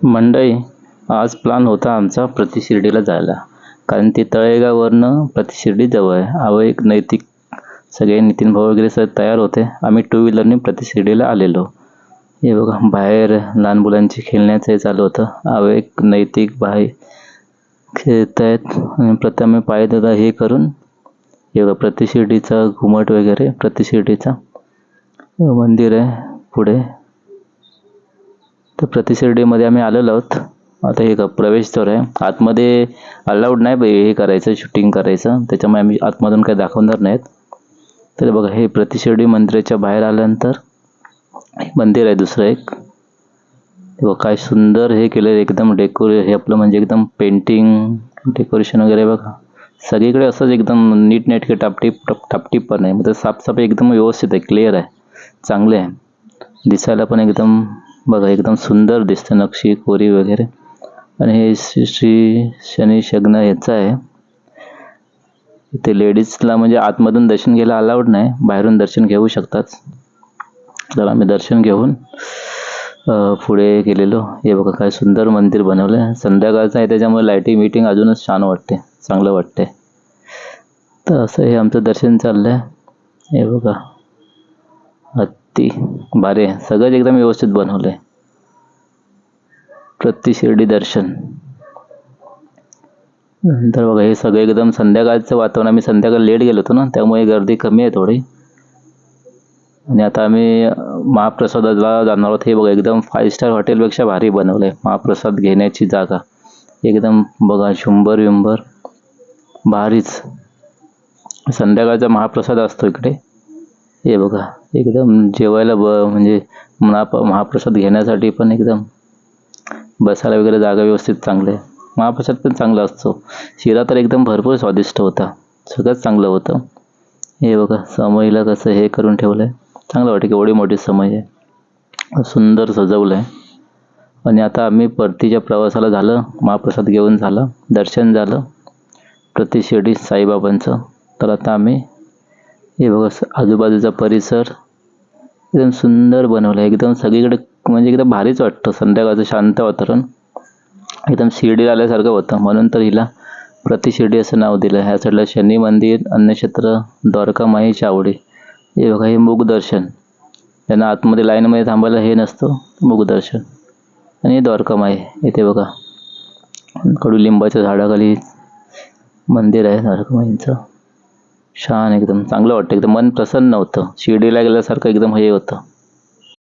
मंडळी, आज प्लॅन होता आमचा प्रति शिर्डीला जायला. कारण ते तळेगाववरनं प्रति शिर्डी जवळ आहे. एक नैतिक सगळे नितीन भाऊ वगैरे सगळे तयार होते. आम्ही टू व्हीलरने प्रति शिर्डीला आलेलो. हे बघा, बाहेर लहान मुलांची खेळण्याचं हे चालू होतं. एक नैतिक बाहेर खेळत आहेत आणि प्रथम पाय हे करून हे बघा प्रति शिर्डीचा घुमट वगैरे प्रति शिर्डीचा मंदिर आहे पुढे. तर प्रति शिर्डीमध्ये आम्ही आलेलो आहोत. आता हे प्रवेशद्वार आहे. आतमध्ये अलाउड नाही हे करायचं, शूटिंग करायचं, त्याच्यामुळे आम्ही आतमधून काही दाखवणार नाहीत. तर बघा, हे प्रति शिर्डी मंदिराच्या बाहेर आल्यानंतर मंदिर आहे दुसरं एक. बघा काय सुंदर हे केलं, एकदम हे आपलं म्हणजे एकदम पेंटिंग डेकोरेशन वगैरे बघा. सगळीकडे असंच एकदम नीटनेटके टापटीप पण आहे. म्हणजे साफसफाई एकदम व्यवस्थित आहे, क्लिअर आहे, चांगले आहे. दिसायला पण एकदम बघा एकदम सुंदर दिसते, नक्षी कोरी वगैरे. आणि हे श्री शनी शग्न याचं आहे. इथे लेडीजला म्हणजे आतमधून दर्शन घ्यायला अलाउड नाही, बाहेरून दर्शन घेऊ शकतात. तर आम्ही दर्शन घेऊन पुढे गेलेलो. हे बघा काय सुंदर मंदिर बनवलं आहे. संध्याकाळचं आहे त्याच्यामुळे लाईटिंग मीटिंग अजूनच छान वाटते, चांगलं वाटते. तर असं हे आमचं दर्शन चाललं आहे. हे बघा अति भारी आहे, सगळंच एकदम व्यवस्थित बनवलं आहे. प्रति शिर्डी दर्शन नंतर बघा हे सगळं एकदम संध्याकाळचं वातावरण. आम्ही संध्याकाळी लेट गेलो होतो ना, त्यामुळे गर्दी कमी आहे थोडी. आणि आता आम्ही महाप्रसादाला जाणार आहोत. हे बघा एकदम 5 स्टार हॉटेलपेक्षा भारी बनवलं आहे. महाप्रसाद घेण्याची जागा एकदम बघा, झुंबर विंबर भारीच. संध्याकाळचा महाप्रसाद असतो इकडे. हे बघा एकदम जेवायला म्हणजे महाप्रसाद घेण्यासाठी पण एकदम बसायला वगैरे जागा व्यवस्थित चांगले आहे. महाप्रसाद पण चांगला असतो. शिरा तर एकदम भरपूर स्वादिष्ट होता, सगळंच चांगलं होतं. हे बघा समईला कसं हे करून ठेवलं आहे, चांगलं वाटतं. एवढी मोठी समई आहे, सुंदर सजवलं आहे. आणि आता आम्ही परतीच्या प्रवासाला झालं, महाप्रसाद घेऊन झालं, दर्शन झालं प्रति शिर्डी साईबाबांचं. तर आता आम्ही हे बघा आजूबाजूचा परिसर एकदम सुंदर बनवलं आहे. एकदम सगळीकडे म्हणजे एकदम भारीच वाटतं. संध्याकाळचं शांत वातावरण एकदम शिर्डी आल्यासारखं होतं. म्हणून तर हिला प्रति शिर्डी असं नाव दिलं. ह्या साईडला शनी मंदिर, अन्नक्षेत्र, द्वारका माई, चावडी. हे बघा हे मुखदर्शन. त्यांना आतमध्ये लाईनमध्ये थांबायला हे नसतं, मुखदर्शन. आणि द्वारका माई इथे बघा, कडुलिंबाच्या झाडाखाली मंदिर आहे द्वारका माईंचं. छान एकदम चांगलं वाटतं, एकदम मन प्रसन्न होतं. शिर्डीला गेल्यासारखं एकदम हे होतं.